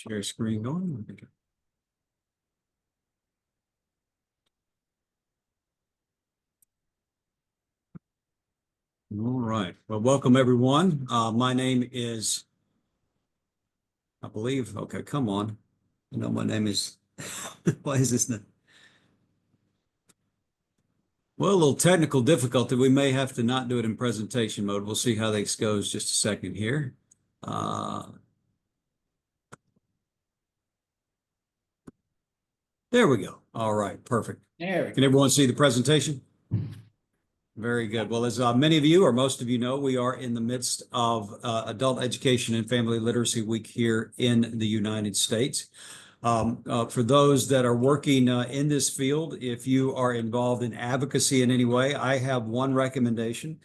Share screen going. All right. Well, welcome everyone. My name is, I believe, okay, come on. You know, my name is, why is this not? Well, a little technical difficulty. We may have to not do it in presentation mode. We'll see how this goes just a second here. There we go. All right, perfect. Can everyone see the presentation? Very good. Well, as many of you or most of you know, we are in the midst of Adult Education and Family Literacy Week here in the United States. For those that are working in this field, if you are involved in advocacy in any way, I have one recommendation.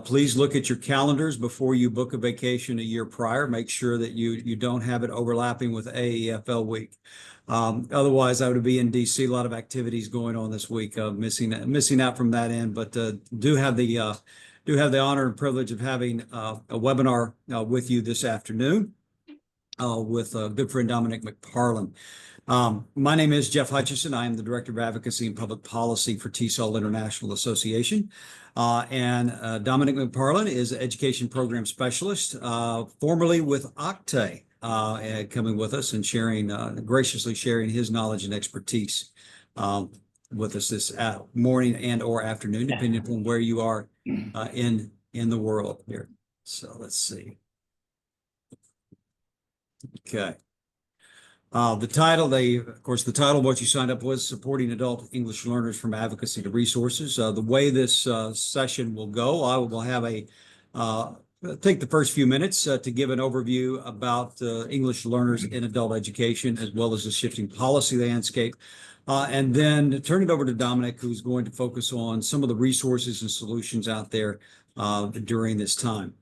Please look at your calendars before you book a vacation a year prior. Make sure that you don't have it overlapping with AEFL week. Otherwise, I would be in DC. A lot of activities going on this week. Missing out from that end, but do have the honor and privilege of having a webinar with you this afternoon with good friend Dominic McParland. My name is Jeff Hutchison. I am the Director of Advocacy and Public Policy for TESOL International Association. And Dominic McParland is Education Program Specialist, formerly with Octay, coming with us and graciously sharing his knowledge and expertise with us this morning and or afternoon, depending upon where you are in the world here. So let's see. Okay. The title of what you signed up was Supporting Adult English Learners from Advocacy to Resources. The way this session will go, I will have take the first few minutes to give an overview about English learners in adult education, as well as the shifting policy landscape. And then turn it over to Dominic, who's going to focus on some of the resources and solutions out there during this time.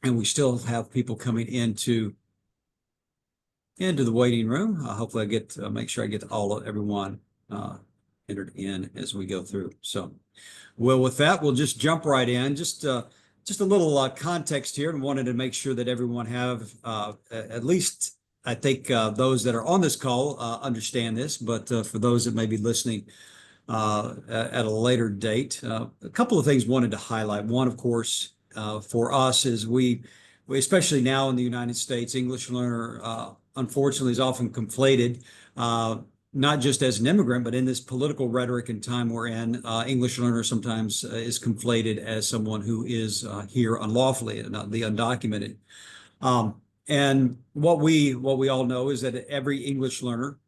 And we still have people coming into the waiting room. Hopefully I make sure I get everyone entered in as we go through. So, well, with that, we'll just jump right in. Just a little context here, and wanted to make sure that everyone have at least, I think those that are on this call understand this, but for those that may be listening at a later date, a couple of things wanted to highlight. One, of course, for us is we especially now in the United States, English learner unfortunately is often conflated, not just as an immigrant, but in this political rhetoric and time we're in, English learner sometimes is conflated as someone who is here unlawfully, not the undocumented. And what we all know is that every English learner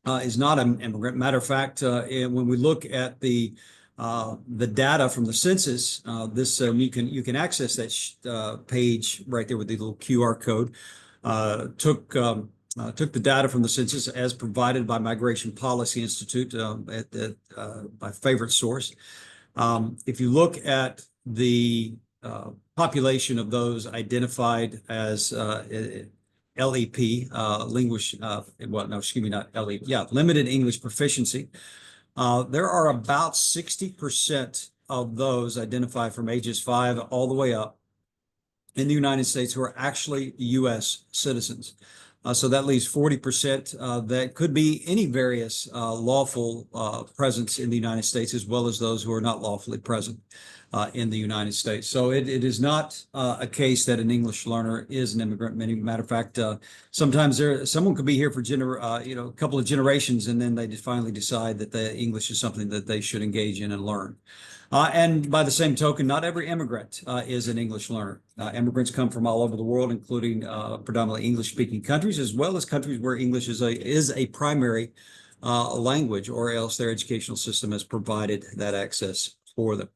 is not an immigrant. Matter of fact, when we look at the data from the census, you can access that page right there with the little QR code. Took the data from the census as provided by Migration Policy Institute, my favorite source. If you look at the population of those identified as LEP, limited English proficiency, there are about 60% of those identified from ages 5 all the way up in the United States who are actually U.S. citizens. So that leaves 40% that could be any various lawful presence in the United States, as well as those who are not lawfully present in the United States. So it is not a case that an English learner is an immigrant. Matter of fact, sometimes someone could be here for a couple of generations, and then they finally decide that the English is something that they should engage in and learn. And by the same token, not every immigrant is an English learner. Immigrants come from all over the world, including predominantly English-speaking countries, as well as countries where English is a primary language, or else their educational system has provided that access for them.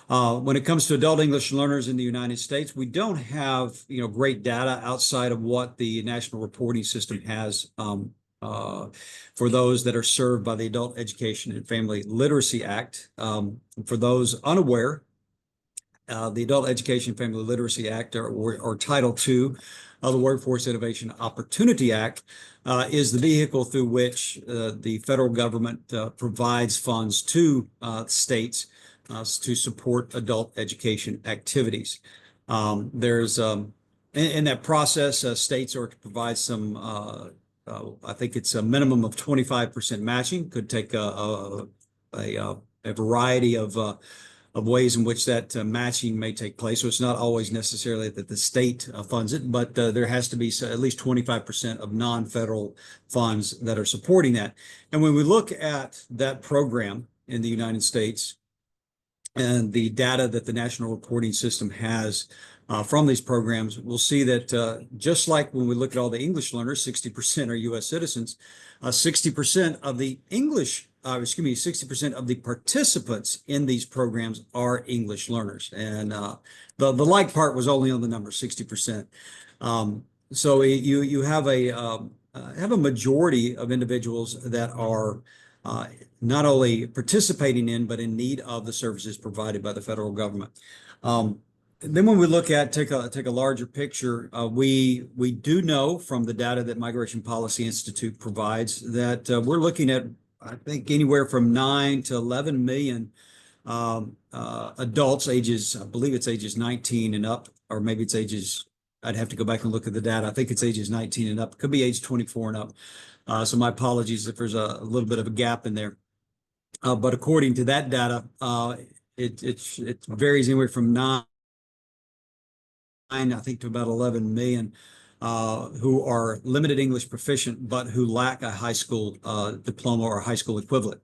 When it comes to adult English learners in the United States, we don't have great data outside of what the National Reporting System has for those that are served by the Adult Education and Family Literacy Act. For those unaware, the Adult Education and Family Literacy Act, or Title II of the Workforce Innovation Opportunity Act, is the vehicle through which the federal government provides funds to states to support adult education activities. There's in that process, states are to provide some, I think it's a minimum of 25% matching. Could take a variety of ways in which that matching may take place. So it's not always necessarily that the state funds it, but there has to be at least 25% of non-federal funds that are supporting that. And when we look at that program in the United States and the data that the National Reporting System has from these programs, we'll see that just like when we look at all the English learners, 60% are U.S. citizens, 60% of the 60% of the participants in these programs are English learners. And the like part was only on the number, 60%. So you have a majority of individuals that are not only participating in, but in need of the services provided by the federal government. Then when we look at take a larger picture, we do know from the data that Migration Policy Institute provides that we're looking at, I think, anywhere from 9 to 11 million adults ages, I believe it's ages 19 and up, or maybe it's ages, I'd have to go back and look at the data. I think it's ages 19 and up, could be age 24 and up. So my apologies if there's a little bit of a gap in there. But according to that data, it varies anywhere from 9, I think, to about 11 million who are limited English proficient, but who lack a high school diploma or high school equivalent.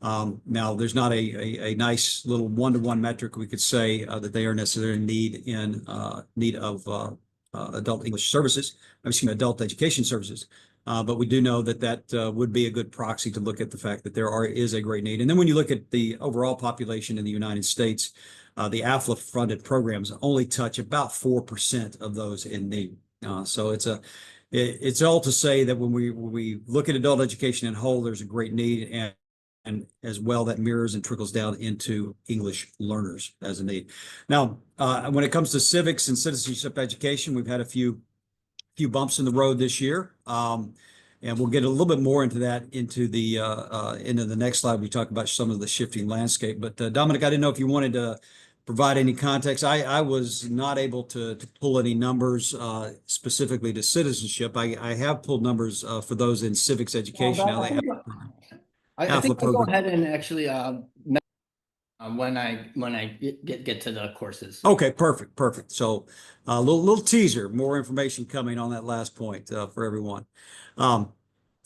Now, there's not a nice little one-to-one metric we could say that they are necessarily in need of adult English services, adult education services. But we do know that would be a good proxy to look at the fact that is a great need. And then when you look at the overall population in the United States, the AFLA funded programs only touch about 4% of those in need. So it's all to say that when we look at adult education in whole, there's a great need, and as well that mirrors and trickles down into English learners as a need. Now, when it comes to civics and citizenship education, we've had a few bumps in the road this year. And we'll get a little bit more into that into the next slide. We talk about some of the shifting landscape. But Dominic, I didn't know if you wanted to provide any context. I was not able to pull any numbers specifically to citizenship. I have pulled numbers for those in civics education. I think I'll go ahead and actually when I get to the courses. Okay, perfect. So a little teaser, more information coming on that last point for everyone.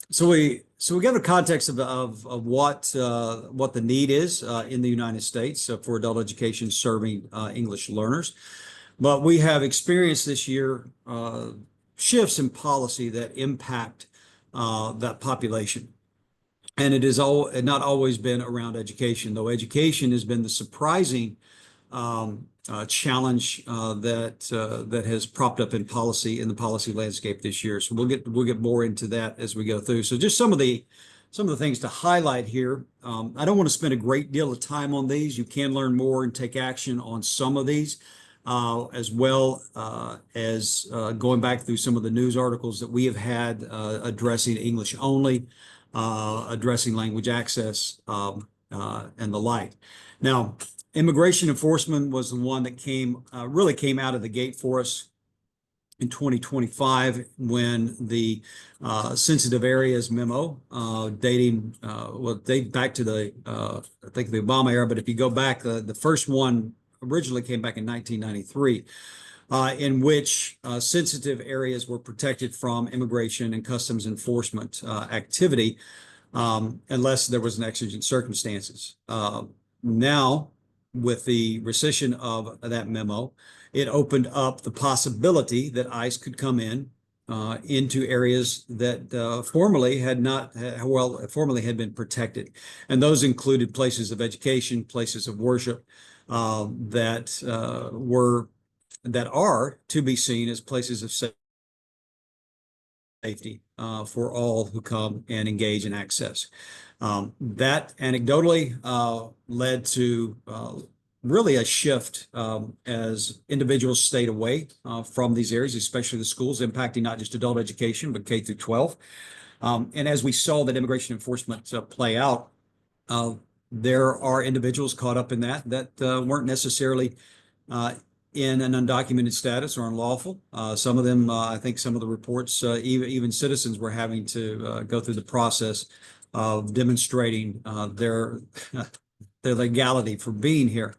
So we got a context of what the need is in the United States for adult education serving English learners, but we have experienced this year shifts in policy that impact that population. And it has not always been around education, though education has been the surprising challenge that has propped up in the policy landscape this year. So we'll get more into that as we go through. So just some of the things to highlight here. I don't want to spend a great deal of time on these. You can learn more and take action on some of these, as well as going back through some of the news articles that we have had addressing English only, addressing language access, and the like. Now, immigration enforcement was the one that really came out of the gate for us in 2025 when the sensitive areas memo dating back to I think the Obama era, but if you go back, the first one originally came back in 1993. In which sensitive areas were protected from immigration and customs enforcement activity unless there was an exigent circumstances. Now, with the rescission of that memo, it opened up the possibility that ICE could come into areas that formerly had been protected. And those included places of education, places of worship that are to be seen as places of safety for all who come and engage in access. That anecdotally led to really a shift as individuals stayed away from these areas, especially the schools, impacting not just adult education, but K through 12. And as we saw that immigration enforcement play out, there are individuals caught up in that weren't necessarily in an undocumented status or unlawful. Some of them, I think some of the reports, even citizens were having to go through the process of demonstrating their their legality for being here.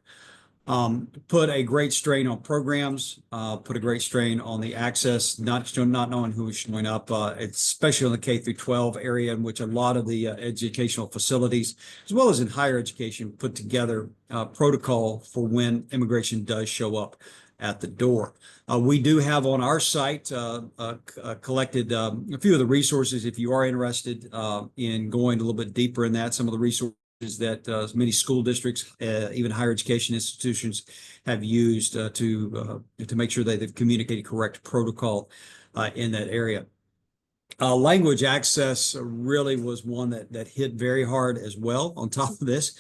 Put a great strain on programs, put a great strain on the access, not knowing who was showing up, especially in the K through 12 area, in which a lot of the educational facilities, as well as in higher education, put together protocol for when immigration does show up at the door. We do have on our site collected a few of the resources if you are interested in going a little bit deeper in that. Some of the resources that many school districts, even higher education institutions, have used to make sure that they've communicated correct protocol in that area. Language access really was one that hit very hard as well. On top of this,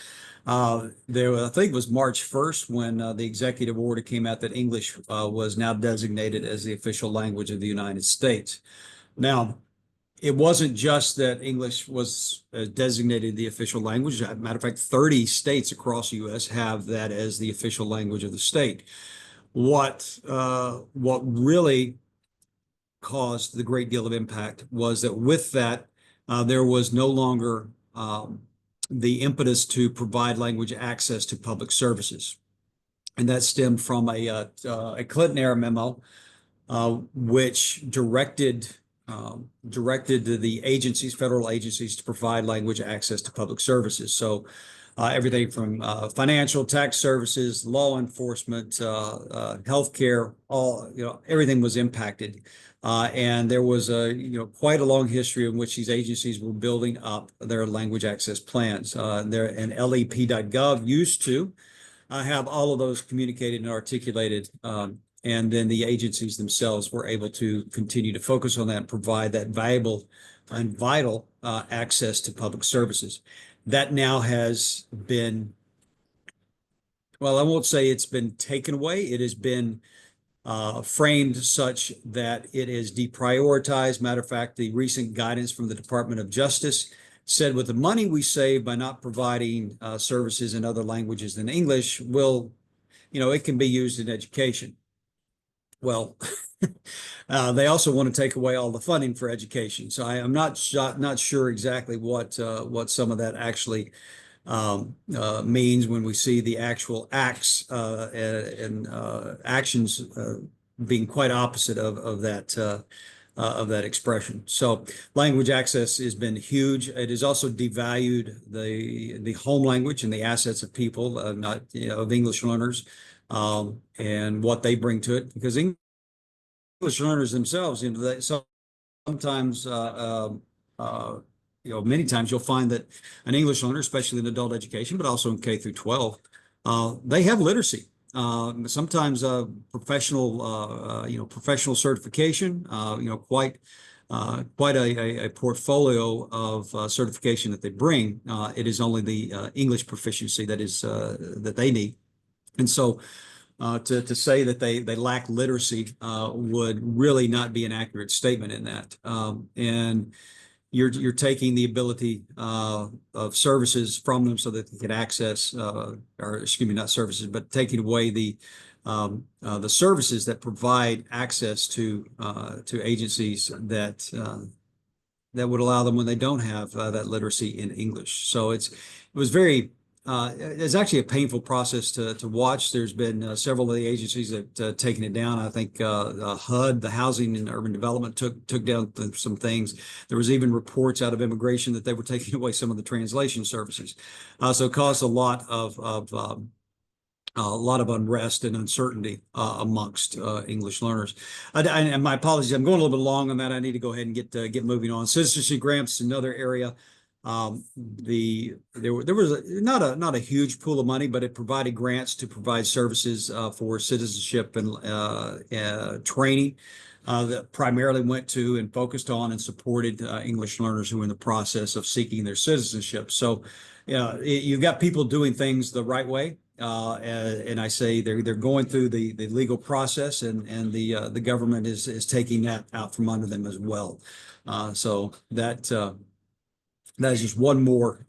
I think it was March 1st when the executive order came out that English was now designated as the official language of the United States. Now, it wasn't just that English was designated the official language. As a matter of fact, 30 states across the U.S. have that as the official language of the state. What really caused the great deal of impact was that with that, there was no longer the impetus to provide language access to public services. And that stemmed from a Clinton era memo, which directed the agencies, federal agencies, to provide language access to public services. So everything from financial, tax services, law enforcement, healthcare, everything was impacted. And there was quite a long history in which these agencies were building up their language access plans. And lep.gov used to have all of those communicated and articulated. And then the agencies themselves were able to continue to focus on that and provide that valuable and vital access to public services. That now has been, well, I won't say it's been taken away. It has been framed such that it is deprioritized. Matter of fact, the recent guidance from the Department of Justice said with the money we save by not providing services in other languages than English it can be used in education. Well, they also want to take away all the funding for education. So I'm not sure exactly what some of that actually means when we see the actual acts and actions being quite opposite of that expression. So language access has been huge. It has also devalued the home language and the assets of people, of English learners. And what they bring to it, because English learners themselves, they sometimes, many times you'll find that an English learner, especially in adult education, but also in K through 12, they have literacy. Sometimes professional certification, quite a portfolio of certification that they bring. It is only the English proficiency that they need. And so to say that they lack literacy would really not be an accurate statement in that. And you're taking the ability of services from them so that they can access, not services, but taking away the services that provide access to agencies that would allow them when they don't have that literacy in English. So it was very. It's actually a painful process to watch. There's been several of the agencies that taken it down. I think HUD, the Housing and Urban Development, took down some things. There was even reports out of immigration that they were taking away some of the translation services. So it caused a lot of unrest and uncertainty amongst English learners. And my apologies, I'm going a little bit long on that. I need to go ahead and get moving on. Citizenship grants, another area. There was not a huge pool of money, but it provided grants to provide services for citizenship and training that primarily went to and focused on and supported English learners who were in the process of seeking their citizenship. So, you've got people doing things the right way. And I say they're going through the legal process, and the government is taking that out from under them as well. So that is just one more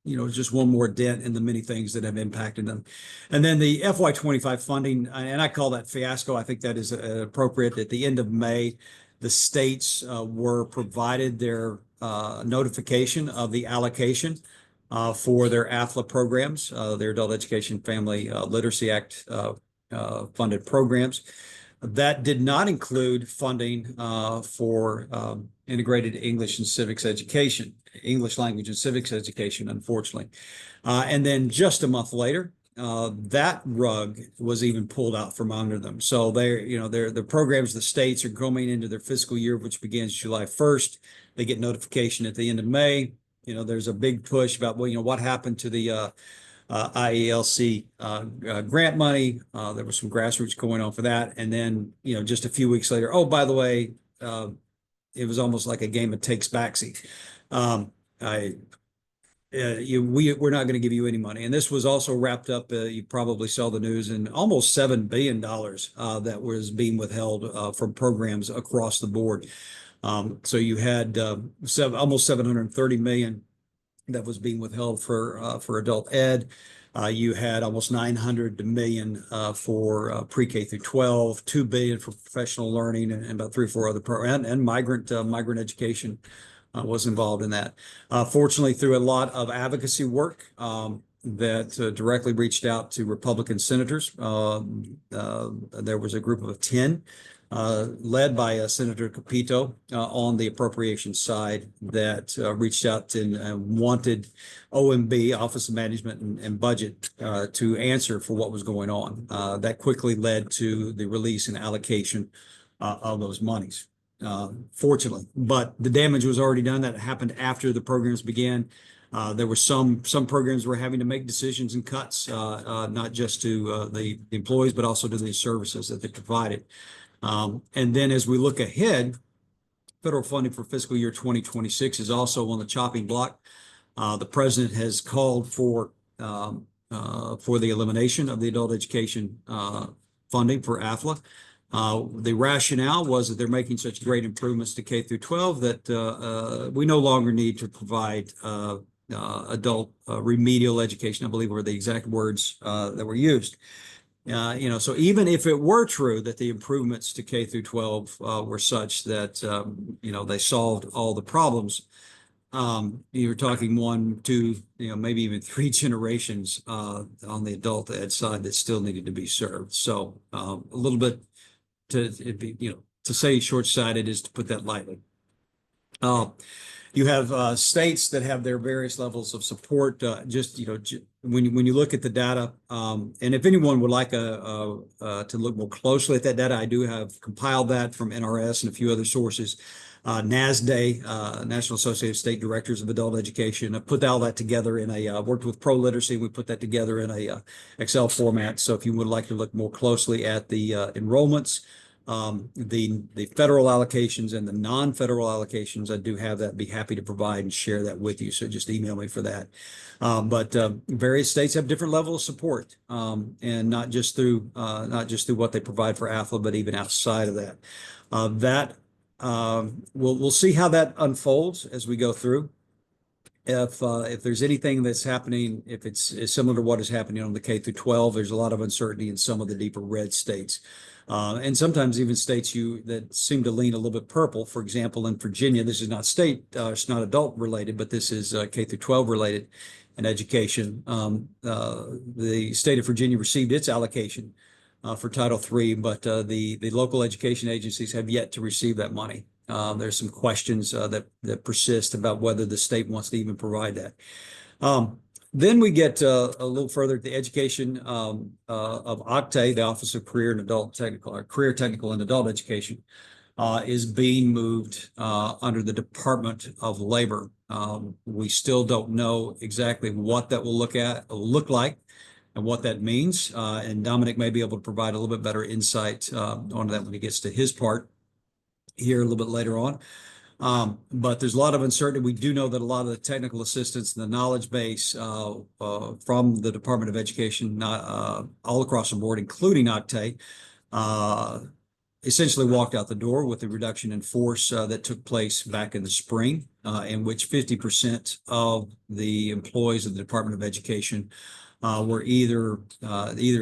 just one more dent in the many things that have impacted them. And then the FY25 funding, and I call that fiasco. I think that is appropriate. At the end of May, the states were provided their notification of the allocation for their AFLA programs, their Adult Education Family Literacy Act funded programs. That did not include funding for integrated English and civics education, English language and civics education, unfortunately. And then just a month later, that rug was even pulled out from under them. So the programs, the states are going into their fiscal year, which begins July 1st. They get notification at the end of May. There's a big push about, what happened to the IELC grant money. There was some grassroots going on for that. And then, just a few weeks later, oh, by the way, it was almost like a game of takes backseat. We're not going to give you any money. And this was also wrapped up, you probably saw the news, in almost $7 billion that was being withheld from programs across the board. So you had almost 730 million that was being withheld for adult ed. You had almost 900 million for pre-K through 12, 2 billion for professional learning, and about 3 or 4 other programs, and migrant education was involved in that. Fortunately, through a lot of advocacy work that directly reached out to Republican senators, there was a group of 10 led by Senator Capito on the appropriations side that reached out and wanted OMB, Office of Management and Budget, to answer for what was going on. That quickly led to the release and allocation of those monies, fortunately. But the damage was already done. That happened after the programs began. There were some programs were having to make decisions and cuts, not just to the employees, but also to the services that they provided. And then as we look ahead, federal funding for fiscal year 2026 is also on the chopping block. The president has called for the elimination of the adult education funding for AFLA. The rationale was that they're making such great improvements to K through 12 that we no longer need to provide adult remedial education, I believe were the exact words that were used. So even if it were true that the improvements to K through 12 were such that, they solved all the problems, you're talking 1, 2, maybe even 3 generations on the adult ed side that still needed to be served. So a little bit to say short-sighted is to put that lightly. You have states that have their various levels of support. When you look at the data, and if anyone would like to look more closely at that data, I do have compiled that from NRS and a few other sources. NASDA, National Association of State Directors of Adult Education, I put all that together in worked with Pro Literacy. We put that together in a Excel format. So if you would like to look more closely at the enrollments, the federal allocations and the non-federal allocations, I do have that. Be happy to provide and share that with you. So just email me for that. But various states have different levels of support, and not just through what they provide for AFLA, but even outside of that. We'll see how that unfolds as we go through. If there's anything that's happening, if it's similar to what is happening on the K through 12, there's a lot of uncertainty in some of the deeper red states. And sometimes even states that seem to lean a little bit purple. For example, in Virginia, this is not it's not adult related, but this is K through 12 related in education. The state of Virginia received its allocation for Title III, but the local education agencies have yet to receive that money. There's some questions that persist about whether the state wants to even provide that. Then we get a little further to the education of OCTAE, the Office of Career Technical and Adult Education, is being moved under the Department of Labor. We still don't know exactly what that will look like and what that means. And Dominic may be able to provide a little bit better insight on that when he gets to his part here a little bit later on. But there's a lot of uncertainty. We do know that a lot of the technical assistance and the knowledge base from the Department of Education, all across the board, including OCTAE, essentially walked out the door with the reduction in force that took place back in the spring, in which 50% of the employees of the Department of Education were either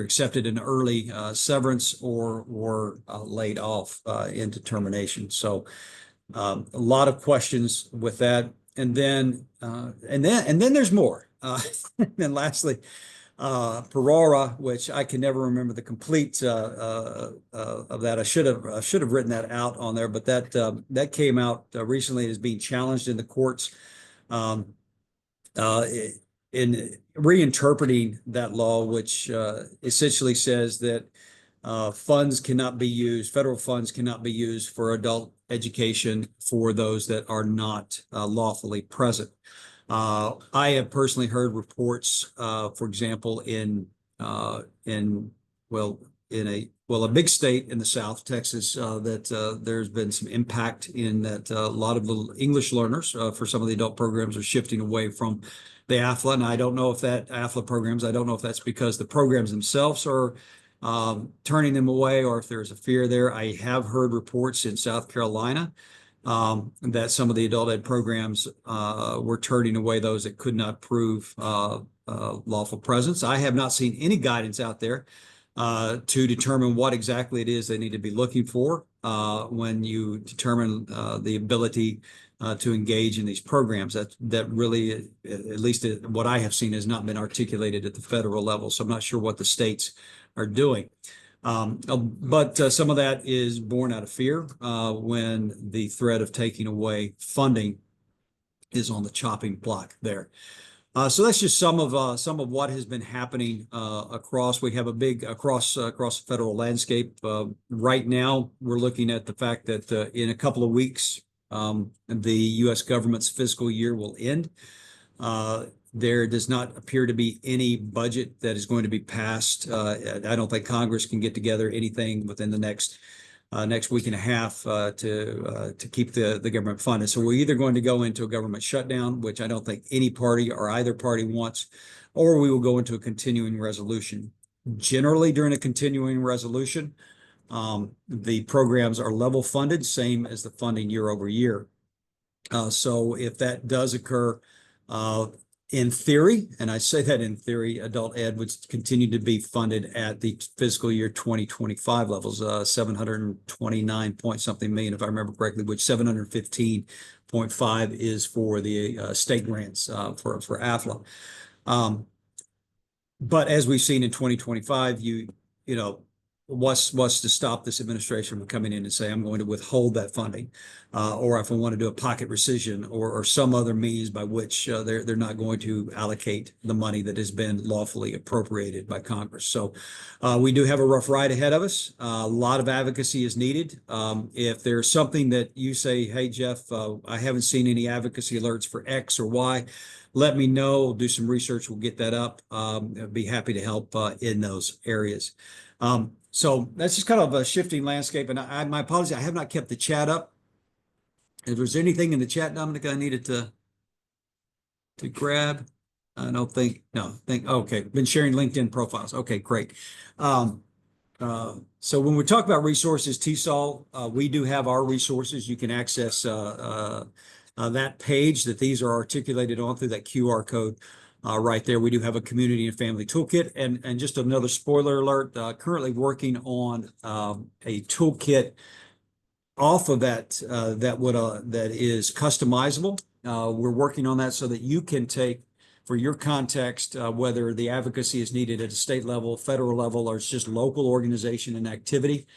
accepted an early severance or were laid off into termination. So a lot of questions with that, and then there's more. And lastly, Perora, which I can never remember the complete of that. I should have written that out on there, but that came out recently as being challenged in the courts um, uh, in reinterpreting that law, which essentially says that funds cannot be used, federal funds cannot be used for adult education for those that are not lawfully present. I have personally heard reports, for example, in a big state in the South, Texas, that there's been some impact in that a lot of the English learners for some of the adult programs are shifting away from the AFLA. And I don't know if I don't know if that's because the programs themselves are turning them away or if there's a fear there. I have heard reports in South Carolina that some of the adult ed programs were turning away those that could not prove lawful presence. I have not seen any guidance out there to determine what exactly it is they need to be looking for when you determine the ability to engage in these programs. That really, at least what I have seen, has not been articulated at the federal level. So I'm not sure what the states are doing. But some of that is born out of fear when the threat of taking away funding is on the chopping block there. So that's just some of what has been happening across. We have a big across the federal landscape. Right now, we're looking at the fact that in a couple of weeks, the U.S. government's fiscal year will end. There does not appear to be any budget that is going to be passed. I don't think Congress can get together anything within the next week and a half to keep the government funded. So we're either going to go into a government shutdown, which I don't think any party or either party wants, or we will go into a continuing resolution. Generally, during a continuing resolution, the programs are level funded, same as the funding year over year. So if that does occur, in theory, and I say that in theory, adult ed would continue to be funded at the fiscal year 2025 levels, 729 point something million, if I remember correctly, which 715.5 is for the state grants for AFLA. But as we've seen in 2025, you know, what's to stop this administration from coming in and say, I'm going to withhold that funding, or if I want to do a pocket rescission or some other means by which they're not going to allocate the money that has been lawfully appropriated by Congress. So we do have a rough ride ahead of us. A lot of advocacy is needed. If there's something that you say, hey, Jeff, I haven't seen any advocacy alerts for X or Y, let me know. We'll do some research. We'll get that up. I'd be happy to help in those areas. So that's just kind of a shifting landscape. And my apologies, I have not kept the chat up. If there's anything in the chat, Dominic, I needed to grab. I don't think, no, okay, been sharing LinkedIn profiles. Okay, great. So when we talk about resources, TESOL, we do have our resources. You can access that page that these are articulated on through that QR code. Right there, we do have a community and family toolkit, and just another spoiler alert, currently working on a toolkit off of that that is customizable. We're working on that so that you can take for your context, whether the advocacy is needed at a state level, federal level, or it's just local organization and activity,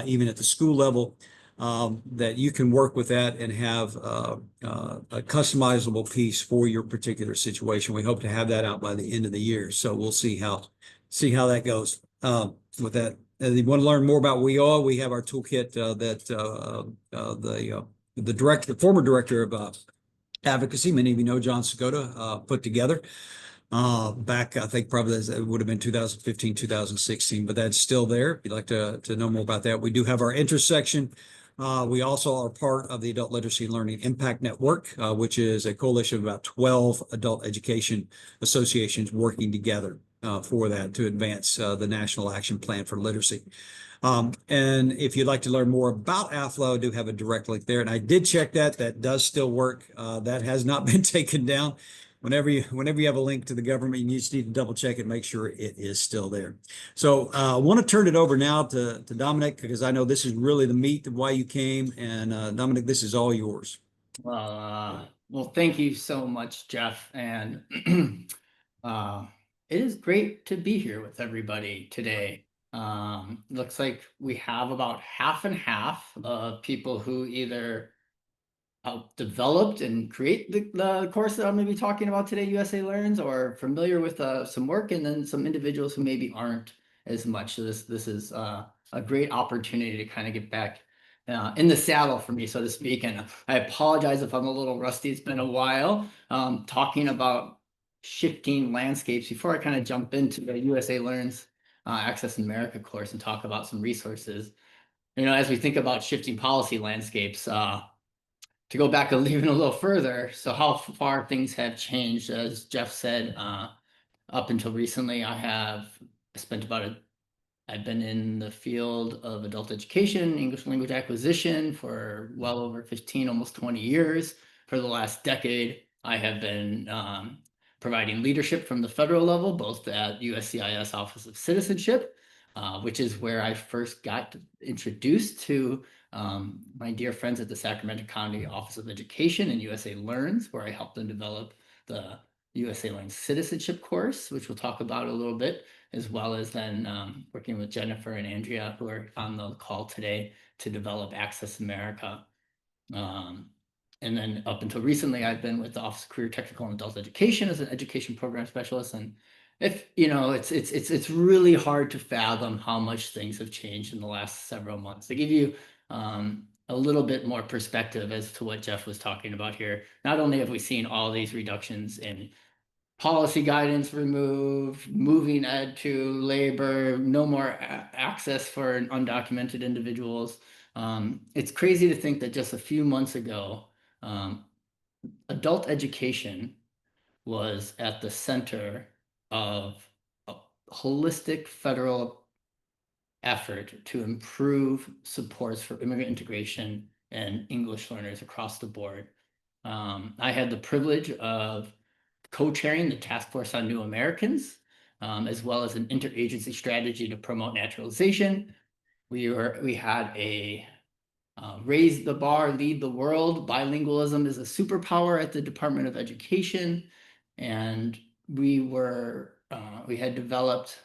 even at the school level. That you can work with that and have a customizable piece for your particular situation. We hope to have that out by the end of the year. So we'll see how that goes with that. If you want to learn more about WeAll, we have our toolkit that the former director of advocacy, many of you know, John Segota, put together. Back, I think probably it would have been 2015, 2016, but that's still there. If you'd like to know more about that, we do have our interest section. We also are part of the Adult Literacy and Learning Impact Network, which is a coalition of about 12 adult education associations working together. for that to advance the National Action Plan for Literacy. And if you'd like to learn more about AFLO, I do have a direct link there. And I did check that. That does still work. That has not been taken down. Whenever you have a link to the government, you just need to double check it, make sure it is still there. So I want to turn it over now to Dominic, because I know this is really the meat of why you came. And Dominic, this is all yours. Well, thank you so much, Jeff. And it is great to be here with everybody today. Looks like we have about half and half of people who either developed and create the course that I'm going to be talking about today, USA Learns, or familiar with some work, and then some individuals who maybe aren't as much. So this is a great opportunity to kind of get back in the saddle for me, so to speak. And I apologize if I'm a little rusty. It's been a while talking about shifting landscapes. Before I kind of jump into the USA Learns Access in America course and talk about some resources, as we think about shifting policy landscapes, to go back even a little further, so how far things have changed, as Jeff said, up until recently, I've been in the field of adult education, English language acquisition for well over 15, almost 20 years. For the last decade, I have been providing leadership from the federal level, both at USCIS Office of Citizenship, which is where I first got introduced to my dear friends at the Sacramento County Office of Education and USA Learns, where I helped them develop the USA Learns Citizenship course, which we'll talk about a little bit, as well as then working with Jennifer and Andrea, who are on the call today, to develop Access America. And then up until recently, I've been with the Office of Career Technical and Adult Education as an education program specialist. And it's really hard to fathom how much things have changed in the last several months. To give you a little bit more perspective as to what Jeff was talking about here, not only have we seen all these reductions in policy guidance removed, moving ed to labor, no more access for undocumented individuals. It's crazy to think that just a few months ago, adult education was at the center of a holistic federal effort to improve supports for immigrant integration and English learners across the board. I had the privilege of co-chairing the Task Force on New Americans, as well as an interagency strategy to promote naturalization. We had a raise the bar, lead the world. Bilingualism is a superpower at the Department of Education, and we had developed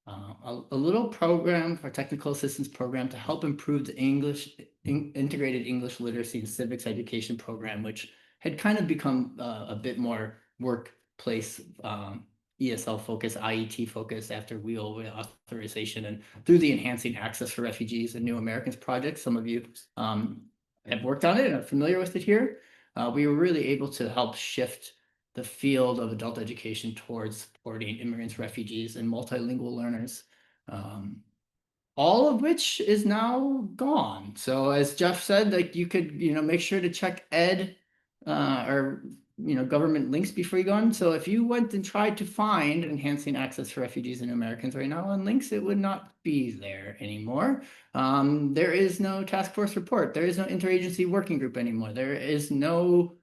a little program, for technical assistance program, to help improve the integrated English literacy and civics education program, which had kind of become a bit more workplace ESL focus, IET focus after WHEEL authorization, and through the Enhancing Access for Refugees and New Americans project. Some of you have worked on it and are familiar with it here. We were really able to help shift the field of adult education towards supporting immigrants, refugees, and multilingual learners, all of which is now gone. So as Jeff said, like, you could, make sure to check ed or government links before you go on. So if you went and tried to find Enhancing Access for Refugees and Americans right now on links, it would not be there anymore. There is no task force report. There is no interagency working group anymore. There is no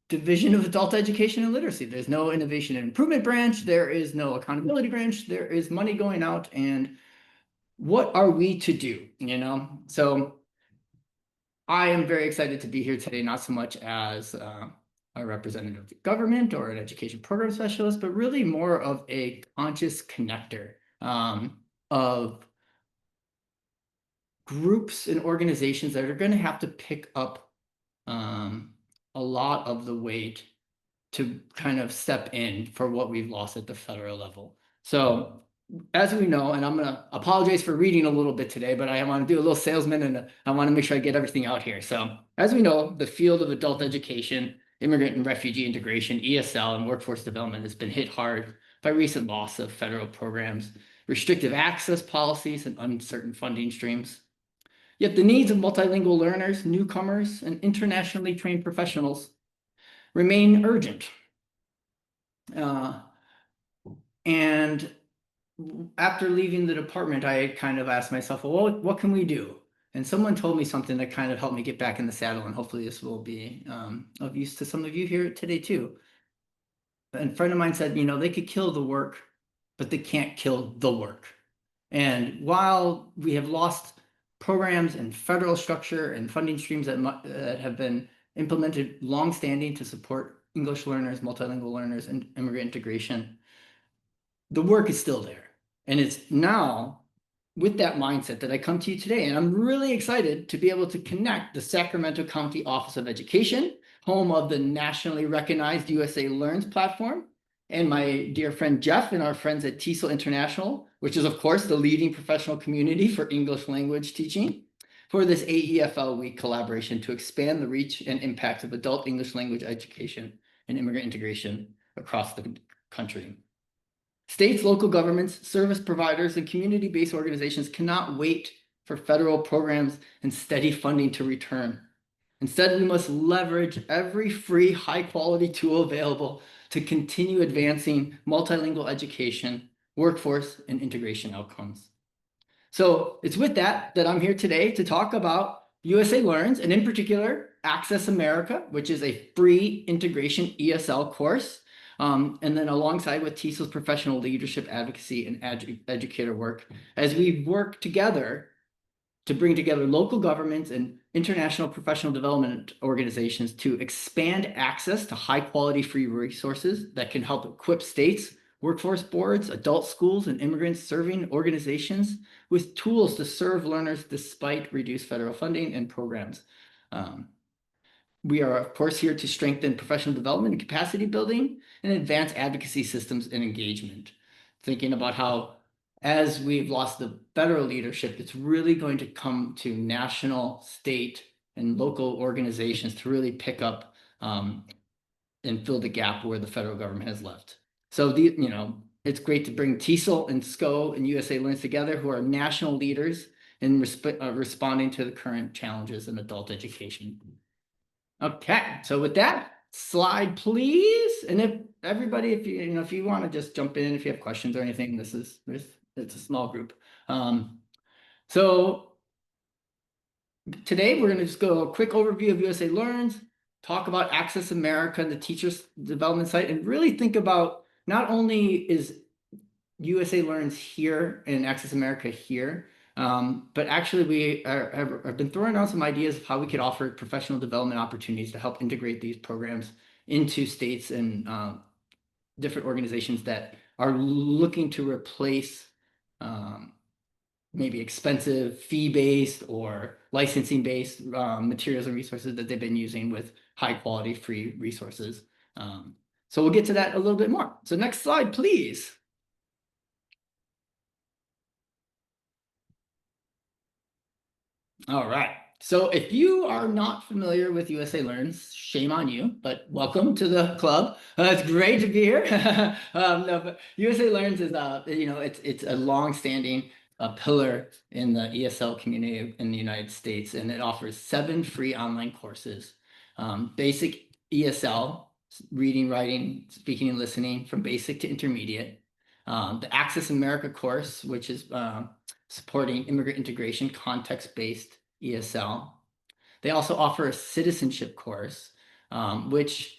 Division of Adult Education and Literacy. There's no Innovation and Improvement branch. There is no Accountability branch. There is money going out, and what are we to do? So I am very excited to be here today, not so much as a representative of the government or an education program specialist, but really more of a conscious connector of groups and organizations that are going to have to pick up a lot of the weight to kind of step in for what we've lost at the federal level. So as we know, and I'm going to apologize for reading a little bit today, but I want to do a little salesman, and I want to make sure I get everything out here. So as we know, the field of adult education, immigrant and refugee integration, ESL, and workforce development has been hit hard by recent loss of federal programs, restrictive access policies, and uncertain funding streams. Yet the needs of multilingual learners, newcomers, and internationally trained professionals remain urgent. And after leaving the department, I kind of asked myself, well, what can we do? And someone told me something that kind of helped me get back in the saddle, and hopefully this will be of use to some of you here today too. And a friend of mine said, they could kill the work, but they can't kill the work. And while we have lost programs and federal structure and funding streams that have been implemented longstanding to support English learners, multilingual learners, and immigrant integration, the work is still there. And it's now with that mindset that I come to you today. And I'm really excited to be able to connect the Sacramento County Office of Education, home of the nationally recognized USA Learns platform, and my dear friend Jeff and our friends at TESOL International, which is, of course, the leading professional community for English language teaching, for this AEFL Week collaboration to expand the reach and impact of adult English language education and immigrant integration across the country. States, local governments, service providers, and community-based organizations cannot wait for federal programs and steady funding to return. Instead, we must leverage every free, high-quality tool available to continue advancing multilingual education, workforce, and integration outcomes. So it's with that I'm here today to talk about USA Learns, and in particular, Access America, which is a free integration ESL course. And then alongside with TESOL's professional leadership, advocacy, and educator work, as we work together to bring together local governments and international professional development organizations to expand access to high quality free resources that can help equip states, workforce boards, adult schools, and immigrants serving organizations with tools to serve learners despite reduced federal funding and programs. We are, of course, here to strengthen professional development and capacity building and advance advocacy systems and engagement. Thinking about how, as we've lost the federal leadership, it's really going to come to national, state, and local organizations to really pick up and fill the gap where the federal government has left. So, it's great to bring TESOL and SCO and USA Learns together, who are national leaders in responding to the current challenges in adult education. Okay, so with that, slide please. And if everybody, if you want to just jump in, if you have questions or anything, it's a small group. So today we're going to just go a quick overview of USA Learns, talk about Access America and the teachers development site, and really think about not only is USA Learns here and Access America here, but actually we have been throwing out some ideas of how we could offer professional development opportunities to help integrate these programs into states and different organizations that are looking to replace maybe expensive fee-based or licensing-based materials and resources that they've been using with high-quality free resources. So we'll get to that a little bit more. So next slide, please. All right. So if you are not familiar with USA Learns, shame on you, but welcome to the club. It's great to be here. No, but USA Learns is it's a long-standing pillar in the ESL community in the United States, and it offers 7 free online courses. Basic ESL, reading, writing, speaking, and listening from basic to intermediate. The Access America course, which is supporting immigrant integration, context-based ESL. They also offer a citizenship course, which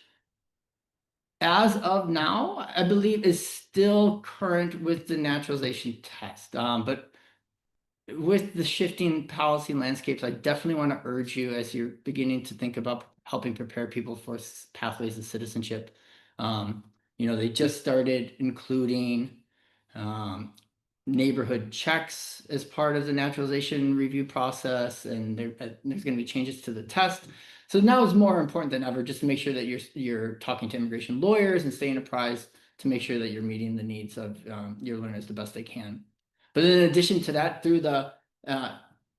as of now, I believe is still current with the naturalization test. But with the shifting policy landscapes, I definitely want to urge you as you're beginning to think about helping prepare people for pathways to citizenship. They just started including neighborhood checks as part of the naturalization review process, and there's going to be changes to the test. So now it's more important than ever just to make sure that you're talking to immigration lawyers and staying apprised to make sure that you're meeting the needs of your learners the best they can. But in addition to that, through the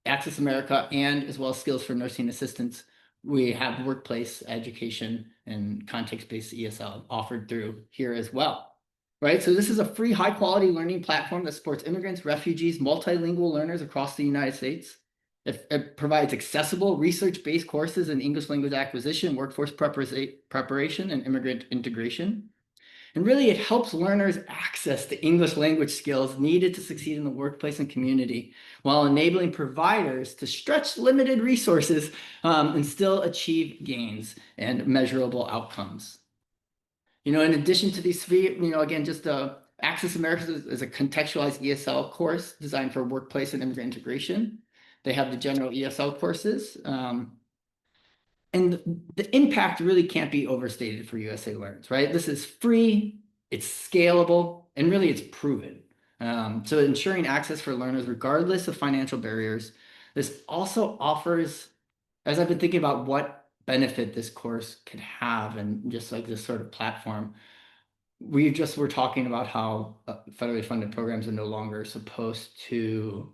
Access America and as well as Skills for Nursing Assistants, we have workplace education and context-based ESL offered through here as well. Right, so this is a free, high-quality learning platform that supports immigrants, refugees, multilingual learners across the United States. It provides accessible, research-based courses in English language acquisition, workforce preparation, and immigrant integration. And really, it helps learners access the English language skills needed to succeed in the workplace and community, while enabling providers to stretch limited resources and still achieve gains and measurable outcomes. In addition to these three, again, just Access America is a contextualized ESL course designed for workplace and immigrant integration. They have the general ESL courses. And the impact really can't be overstated for USA Learns, right? This is free, it's scalable, and really it's proven. So ensuring access for learners regardless of financial barriers. This also offers, as I've been thinking about what benefit this course could have and just like this sort of platform, we just were talking about how federally funded programs are no longer supposed to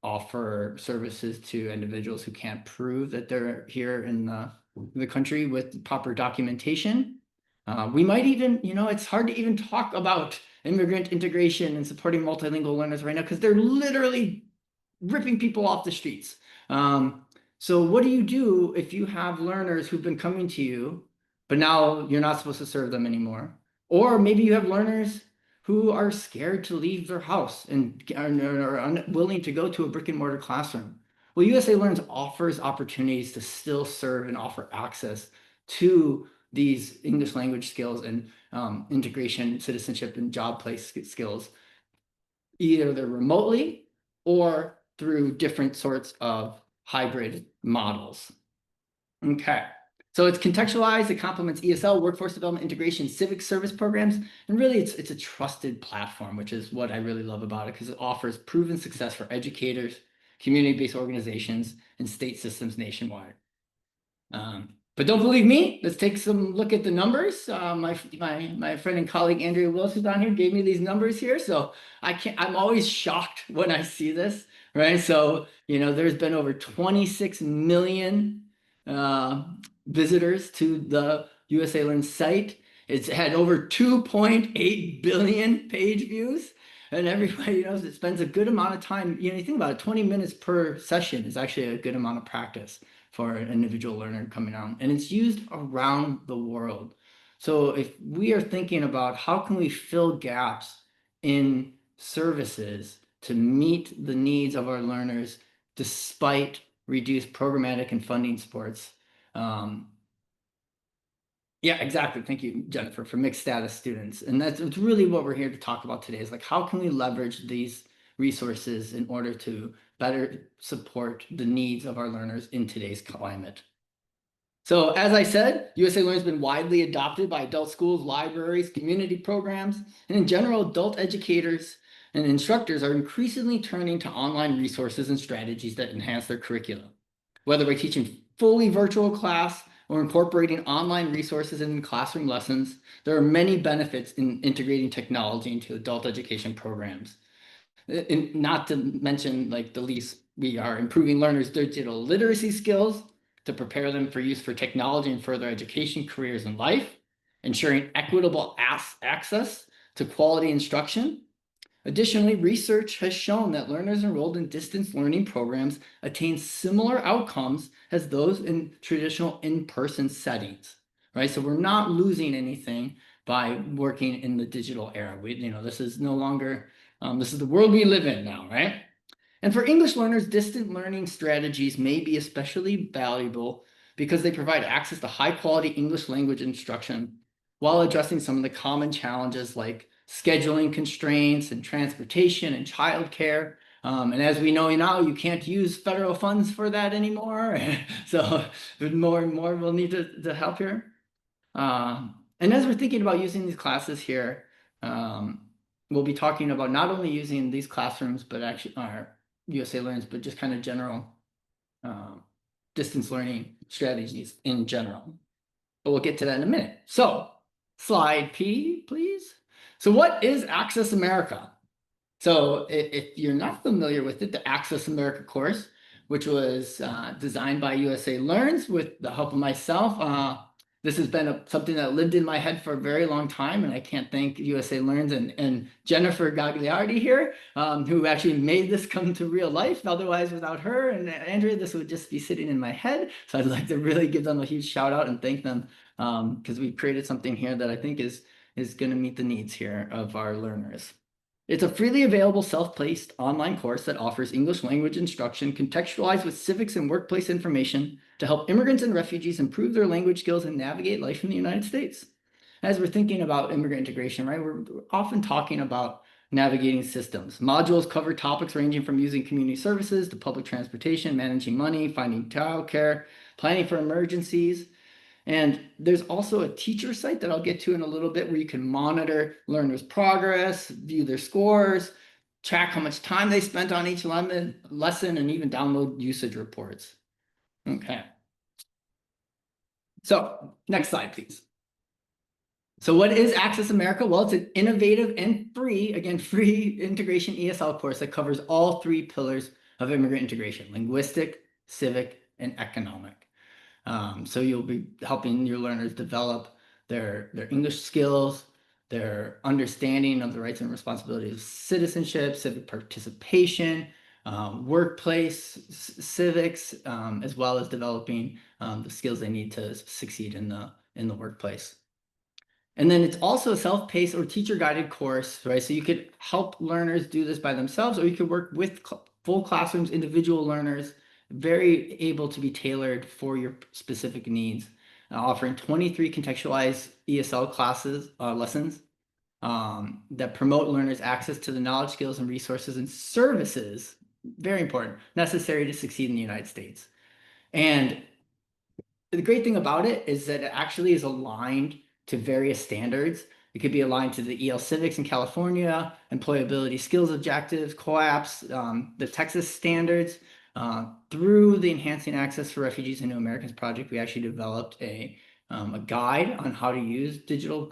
offer services to individuals who can't prove that they're here in the country with proper documentation. We might even, it's hard to even talk about immigrant integration and supporting multilingual learners right now because they're literally ripping people off the streets. So what do you do if you have learners who've been coming to you, but now you're not supposed to serve them anymore? Or maybe you have learners who are scared to leave their house and are unwilling to go to a brick and mortar classroom. Well, USA Learns offers opportunities to still serve and offer access to these English language skills and integration, citizenship, and job place skills, either remotely or through different sorts of hybrid models. Okay. So it's contextualized, it complements ESL, workforce development, integration, civic service programs, and really it's a trusted platform, which is what I really love about it because it offers proven success for educators, community-based organizations, and state systems nationwide. But don't believe me, let's take some look at the numbers. My friend and colleague Andrea Wills, who's on here, gave me these numbers here. So I'm always shocked when I see this, right? So, there's been over 26 million visitors to the USA Learn site. It's had over 2.8 billion page views. And everybody knows it spends a good amount of time. You think about it, 20 minutes per session is actually a good amount of practice for an individual learner coming on. And it's used around the world. So if we are thinking about how can we fill gaps in services to meet the needs of our learners despite reduced programmatic and funding supports. Yeah, exactly. Thank you, Jennifer, for mixed status students. And that's really what we're here to talk about today is like, how can we leverage these resources in order to better support the needs of our learners in today's climate? So as I said, USA Learn has been widely adopted by adult schools, libraries, community programs, and in general, adult educators and instructors are increasingly turning to online resources and strategies that enhance their curriculum. Whether by teaching fully virtual class or incorporating online resources in classroom lessons, there are many benefits in integrating technology into adult education programs. And not to mention, like the least, we are improving learners' digital literacy skills to prepare them for use for technology and further education, careers, and life, ensuring equitable access to quality instruction. Additionally, research has shown that learners enrolled in distance learning programs attain similar outcomes as those in traditional in-person settings, right? So we're not losing anything by working in the digital era. This is no longer, this is the world we live in now, right? And for English learners, distant learning strategies may be especially valuable because they provide access to high-quality English language instruction while addressing some of the common challenges like scheduling constraints and transportation and childcare. And as we know now, you can't use federal funds for that anymore. So more and more we'll need to help here. And as we're thinking about using these classes here, we'll be talking about not only using these classrooms, but actually our USA Learns, but just kind of general distance learning strategies in general. But we'll get to that in a minute. So slide P, please. So what is Access America? So if you're not familiar with it, the Access America course, which was designed by USA Learns with the help of myself, this has been something that lived in my head for a very long time, and I can't thank USA Learns and Jennifer Gagliardi here, who actually made this come to real life. Otherwise, without her and Andrea, this would just be sitting in my head. So I'd like to really give them a huge shout out and thank them because we've created something here that I think is is going to meet the needs here of our learners. It's a freely available self-paced online course that offers English language instruction contextualized with civics and workplace information to help immigrants and refugees improve their language skills and navigate life in the United States. As we're thinking about immigrant integration, right, we're often talking about navigating systems. Modules cover topics ranging from using community services to public transportation, managing money, finding childcare, planning for emergencies. And there's also a teacher site that I'll get to in a little bit where you can monitor learners' progress, view their scores, track how much time they spent on each lesson, and even download usage reports. Okay. So next slide, please. So what is Access America? Well, it's an innovative and free, again, free integration ESL course that covers all three pillars of immigrant integration: linguistic, civic, and economic. So you'll be helping your learners develop their English skills, their understanding of the rights and responsibilities of citizenship, civic participation, workplace civics, as well as developing the skills they need to succeed in the workplace. And then it's also a self-paced or teacher-guided course, right? So you could help learners do this by themselves, or you could work with full classrooms, individual learners, very able to be tailored for your specific needs, offering 23 contextualized ESL classes, lessons that promote learners' access to the knowledge, skills, and resources and services, very important, necessary to succeed in the United States. And the great thing about it is that it actually is aligned to various standards. It could be aligned to the EL Civics in California, employability skills objectives, COAPs, the Texas standards. Through the Enhancing Access for Refugees and New Americans project, we actually developed a guide on how to use digital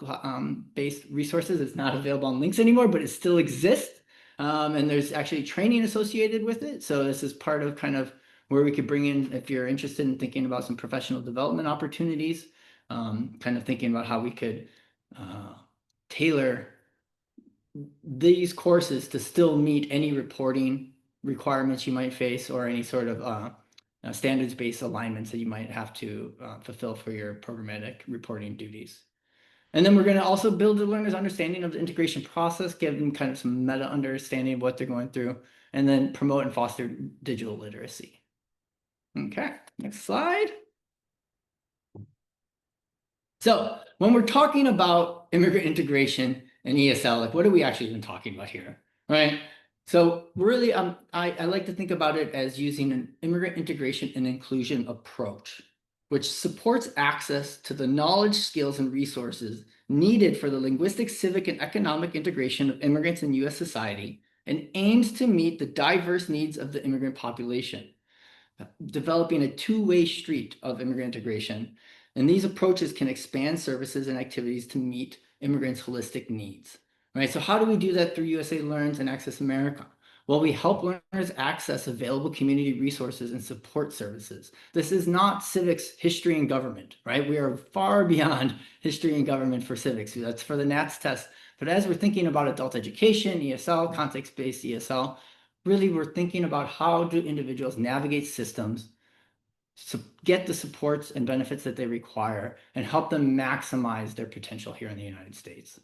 based resources. It's not available on links anymore, but it still exists. And there's actually training associated with it. So this is part of kind of where we could bring in, if you're interested in thinking about some professional development opportunities, kind of thinking about how we could tailor these courses to still meet any reporting requirements you might face or any sort of standards-based alignments that you might have to fulfill for your programmatic reporting duties. And then we're going to also build the learner's understanding of the integration process, give them kind of some meta understanding of what they're going through, and then promote and foster digital literacy. Okay, next slide. So when we're talking about immigrant integration and ESL, like what are we actually even talking about here, right? So really, I like to think about it as using an immigrant integration and inclusion approach, which supports access to the knowledge, skills, and resources needed for the linguistic, civic, and economic integration of immigrants in U.S. society and aims to meet the diverse needs of the immigrant population, developing a two-way street of immigrant integration. And these approaches can expand services and activities to meet immigrants' holistic needs, right? So how do we do that through USA Learns and Access America? Well, we help learners access available community resources and support services. This is not civics, history, and government, right? We are far beyond history and government for civics. That's for the NATS test. But as we're thinking about adult education, ESL, context-based ESL, really we're thinking about how do individuals navigate systems, get the supports and benefits that they require, and help them maximize their potential here in the United States.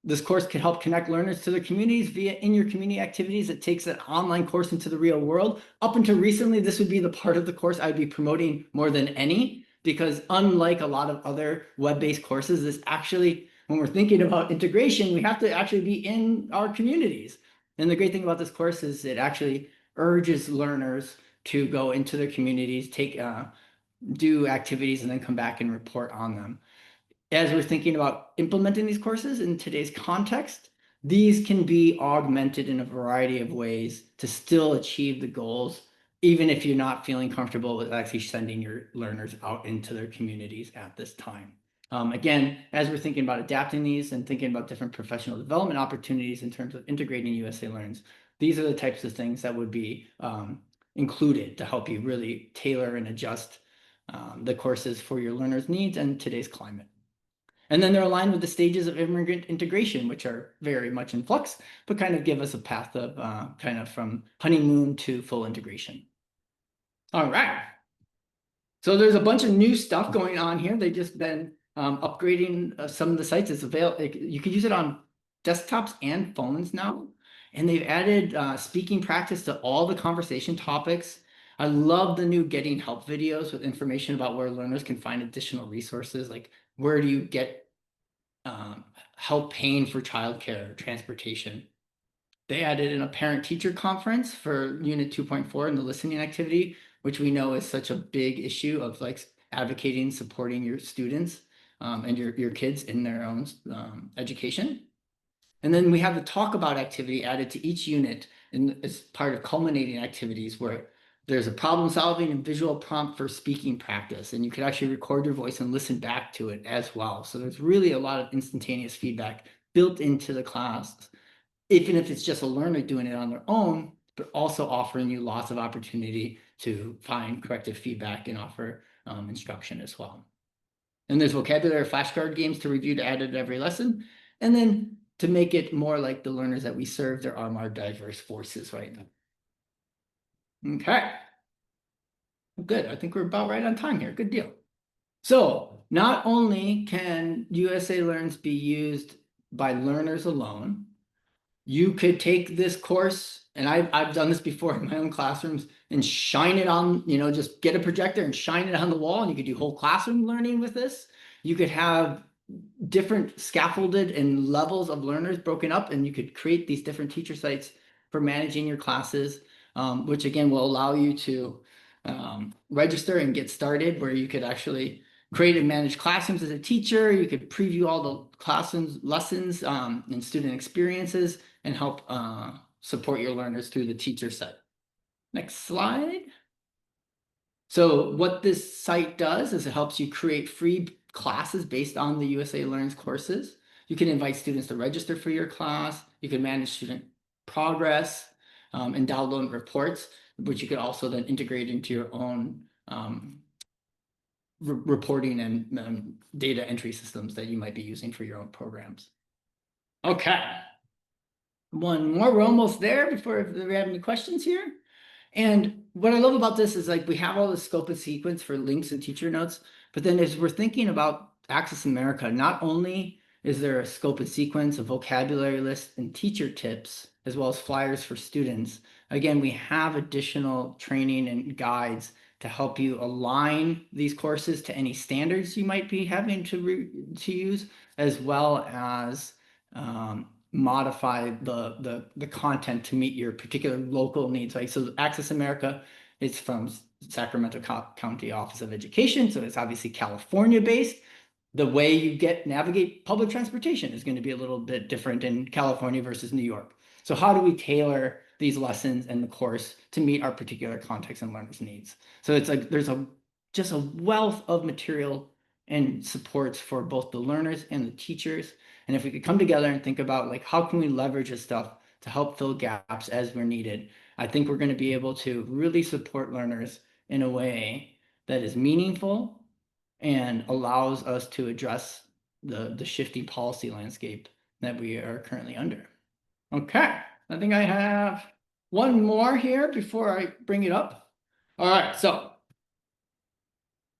This course can help connect learners to their communities via in-your-community activities. It takes an online course into the real world. Up until recently, this would be the part of the course I'd be promoting more than any, because unlike a lot of other web-based courses, this actually, when we're thinking about integration, we have to actually be in our communities. And the great thing about this course is it actually urges learners to go into their communities, do activities, and then come back and report on them. As we're thinking about implementing these courses in today's context, these can be augmented in a variety of ways to still achieve the goals, even if you're not feeling comfortable with actually sending your learners out into their communities at this time. Again, as we're thinking about adapting these and thinking about different professional development opportunities in terms of integrating USA Learns, these are the types of things that would be included to help you really tailor and adjust the courses for your learners' needs and today's climate. And then they're aligned with the stages of immigrant integration, which are very much in flux, but kind of give us a path of kind of from honeymoon to full integration. All right. So there's a bunch of new stuff going on here. They've just been upgrading some of the sites is available. You can use it on desktops and phones now. And they've added speaking practice to all the conversation topics. I love the new getting help videos with information about where learners can find additional resources, like where do you get help paying for childcare or transportation. They added in a parent-teacher conference for Unit 2.4 in the listening activity, which we know is such a big issue of like advocating, supporting your students and your kids in their own education. And then we have the talk about activity added to each unit as part of culminating activities where there's a problem solving and visual prompt for speaking practice. And you could actually record your voice and listen back to it as well. So there's really a lot of instantaneous feedback built into the class, even if it's just a learner doing it on their own, but also offering you lots of opportunity to find corrective feedback and offer instruction as well. And there's vocabulary flashcard games to review to add at every lesson. And then to make it more like the learners that we serve, there are more diverse voices right now. Okay. Good. I think we're about right on time here. Good deal. So not only can USA Learns be used by learners alone, you could take this course, and I've done this before in my own classrooms, and shine it on, just get a projector and shine it on the wall, and you could do whole classroom learning with this. You could have different scaffolded and levels of learners broken up, and you could create these different teacher sites for managing your classes, which again will allow you to register and get started, where you could actually create and manage classrooms as a teacher. You could preview all the classrooms, lessons, and student experiences, and help support your learners through the teacher site. Next slide. So what this site does is it helps you create free classes based on the USA Learns courses. You can invite students to register for your class. You can manage student progress and download reports, which you could also then integrate into your own reporting and data entry systems that you might be using for your own programs. Okay. One more, we're almost there before we have any questions here. And what I love about this is like we have all the scope and sequence for links and teacher notes, but then as we're thinking about Access America, not only is there a scope and sequence, a vocabulary list, and teacher tips, as well as flyers for students. Again, we have additional training and guides to help you align these courses to any standards you might be having to use, as well as modify the content to meet your particular local needs. Right? So Access America is from Sacramento County Office of Education, so it's obviously California based. The way you navigate public transportation is going to be a little bit different in California versus New York. So how do we tailor these lessons and the course to meet our particular context and learners' needs? So it's like there's just a wealth of material and supports for both the learners and the teachers. And if we could come together and think about like how can we leverage this stuff to help fill gaps as we're needed, I think we're going to be able to really support learners in a way that is meaningful and allows us to address the shifting policy landscape that we are currently under. Okay, I think I have one more here before I bring it up. All right, so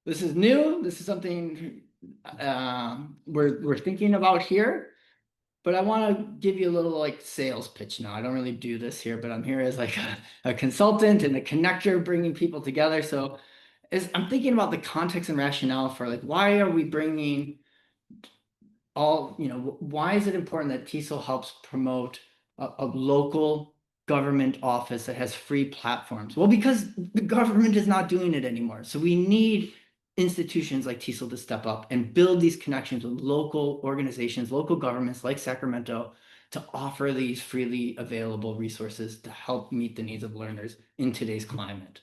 this is new. This is something we're thinking about here. But I want to give you a little like sales pitch now. I don't really do this here, but I'm here as like a consultant and a connector, bringing people together. So I'm thinking about the context and rationale for like, why are we bringing why is it important that TESOL helps promote a local government office that has free platforms? Well, because the government is not doing it anymore. So we need institutions like TESOL to step up and build these connections with local organizations, local governments like Sacramento, to offer these freely available resources to help meet the needs of learners in today's climate.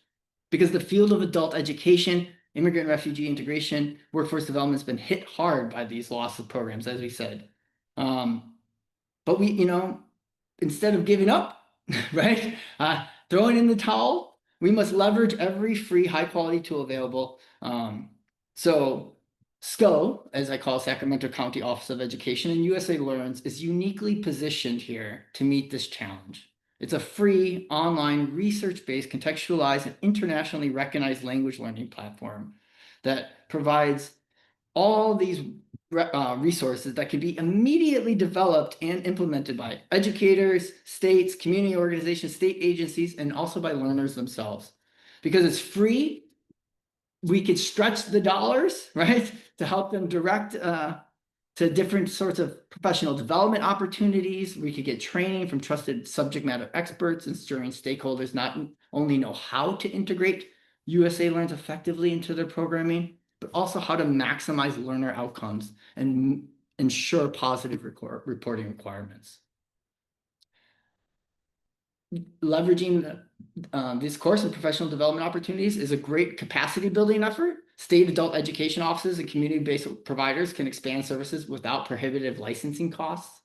Because the field of adult education, immigrant refugee integration, workforce development has been hit hard by these loss of programs, as we said. But we, instead of giving up, right, throwing in the towel, we must leverage every free, high-quality tool available. So SCO, as I call Sacramento County Office of Education, and USA Learns is uniquely positioned here to meet this challenge. It's a free, online, research-based, contextualized, and internationally recognized language learning platform that provides all these resources that can be immediately developed and implemented by educators, states, community organizations, state agencies, and also by learners themselves. Because it's free, we could stretch the dollars, right, to help them direct to different sorts of professional development opportunities. We could get training from trusted subject matter experts, ensuring stakeholders not only know how to integrate USA Learns effectively into their programming, but also how to maximize learner outcomes and ensure positive reporting requirements. Leveraging this course and professional development opportunities is a great capacity building effort. State adult education offices and community-based providers can expand services without prohibitive licensing costs.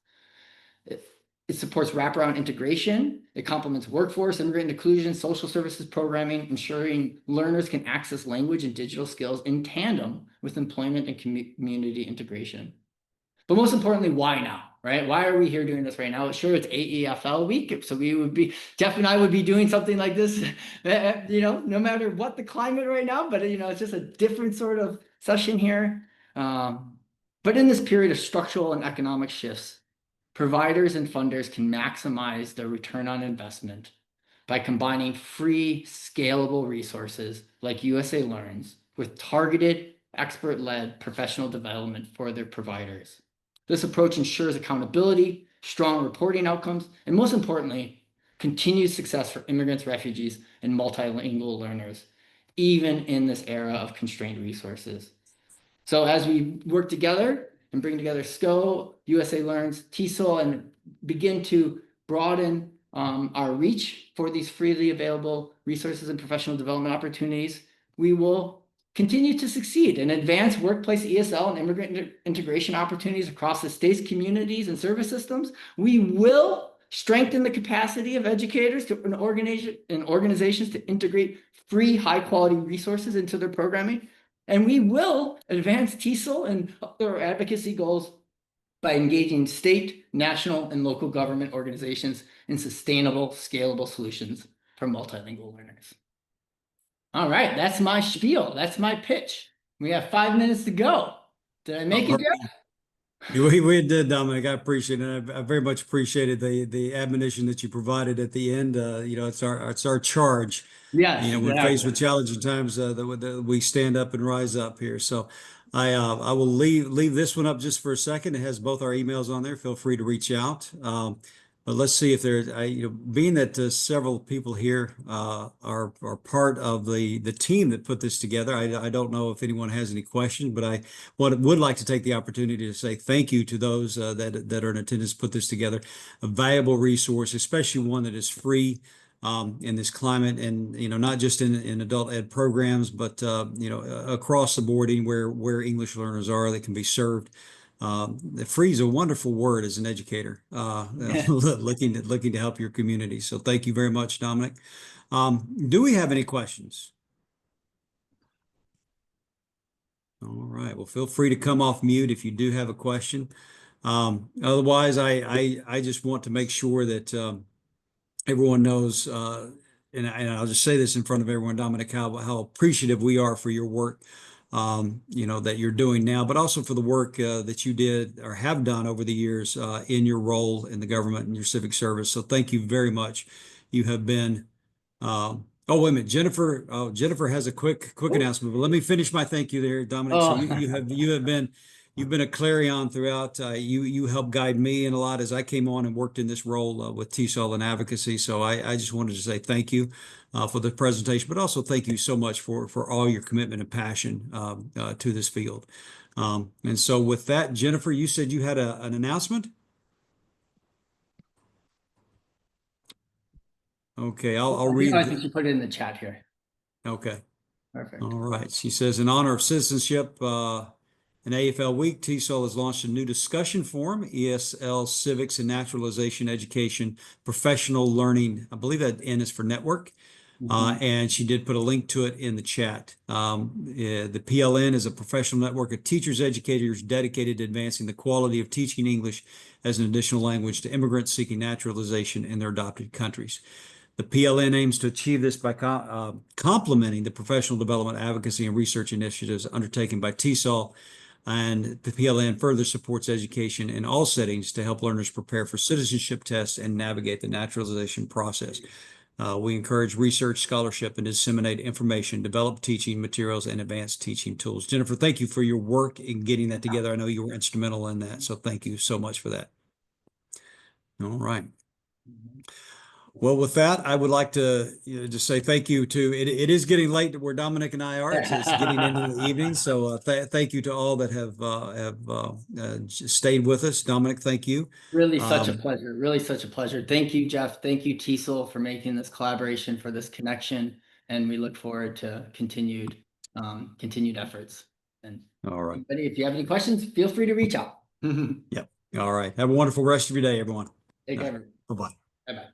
It supports wraparound integration. It complements workforce, immigrant inclusion, social services programming, ensuring learners can access language and digital skills in tandem with employment and community integration. But most importantly, why now, right? Why are we here doing this right now? Sure, it's AEFL week, so we would be, Jeff and I would be doing something like this, no matter what the climate right now, but it's just a different sort of session here. But in this period of structural and economic shifts, providers and funders can maximize their return on investment by combining free, scalable resources like USA Learns with targeted, expert-led professional development for their providers. This approach ensures accountability, strong reporting outcomes, and most importantly, continued success for immigrants, refugees, and multilingual learners, even in this era of constrained resources. So as we work together and bring together SCO, USA Learns, TESOL, and begin to broaden our reach for these freely available resources and professional development opportunities, we will continue to succeed and advance workplace ESL and immigrant integration opportunities across the state's communities and service systems. We will strengthen the capacity of educators and organizations to integrate free, high-quality resources into their programming. And we will advance TESOL and other advocacy goals by engaging state, national, and local government organizations in sustainable, scalable solutions for multilingual learners. All right, that's my spiel. That's my pitch. We have 5 minutes to go. Did I make it, Jeff? We did, Dominic. I appreciate it. I very much appreciated the admonition that you provided at the end. It's our charge. Yes, When faced with exactly. challenging times, that we stand up and rise up here. So I will leave this one up just for a second. It has both our emails on there. Feel free to reach out. But let's see if there's, being that several people here are part of the team that put this together. I don't know if anyone has any questions, but I would like to take the opportunity to say thank you to those that are in attendance, put this together. A valuable resource, especially one that is free in this climate, and not just in adult ed programs, but across the board, anywhere where English learners are that can be served. Free is a wonderful word as an educator, looking to help your community. So thank you very much, Dominic. Do we have any questions? All right. Well, feel free to come off mute if you do have a question. Otherwise, I just want to make sure that everyone knows, and I'll just say this in front of everyone, Dominic, how appreciative we are for your work, that you're doing now, but also for the work that you did or have done over the years in your role in the government and your civic service. So thank you very much. You have been. Oh, wait a minute, Jennifer. Oh, Jennifer has a quick announcement, but let me finish my thank you there, Dominic. So you've been a clarion throughout. You helped guide me in a lot as I came on and worked in this role with TESOL and advocacy. So I just wanted to say thank you for the presentation, but also thank you so much for all your commitment and passion to this field. And so with that, Jennifer, you said you had an announcement? Okay, I'll read. I think you put it in the chat here. Okay. Perfect. All right. She says, in honor of citizenship, in AEFL Week, TESOL has launched a new discussion forum, ESL Civics and Naturalization Education Professional Learning. I believe that N is for network. And she did put a link to it in the chat. The PLN is a professional network of teachers, educators dedicated to advancing the quality of teaching English as an additional language to immigrants seeking naturalization in their adopted countries. The PLN aims to achieve this by complementing the professional development, advocacy, and research initiatives undertaken by TESOL And the PLN further supports education in all settings to help learners prepare for citizenship tests and navigate the naturalization process. We encourage research, scholarship, and disseminate information, develop teaching materials, and advanced teaching tools. Jennifer, thank you for your work in getting that together. I know you were instrumental in that, so thank you so much for that. All right. Well, with that, I would like to just say thank you to, it is getting late where Dominic and I are. It's getting into the evening. So thank you to all that have stayed with us. Dominic, thank you. Really such a pleasure. Really such a pleasure. Thank you, Jeff. Thank you, Teasel, for making this collaboration, for this connection. And we look forward to continued efforts. And All right. anybody, if you have any questions, feel free to reach out. Yep. All right. Have a wonderful rest of your day, everyone. Take care. Bye-bye. Bye-bye.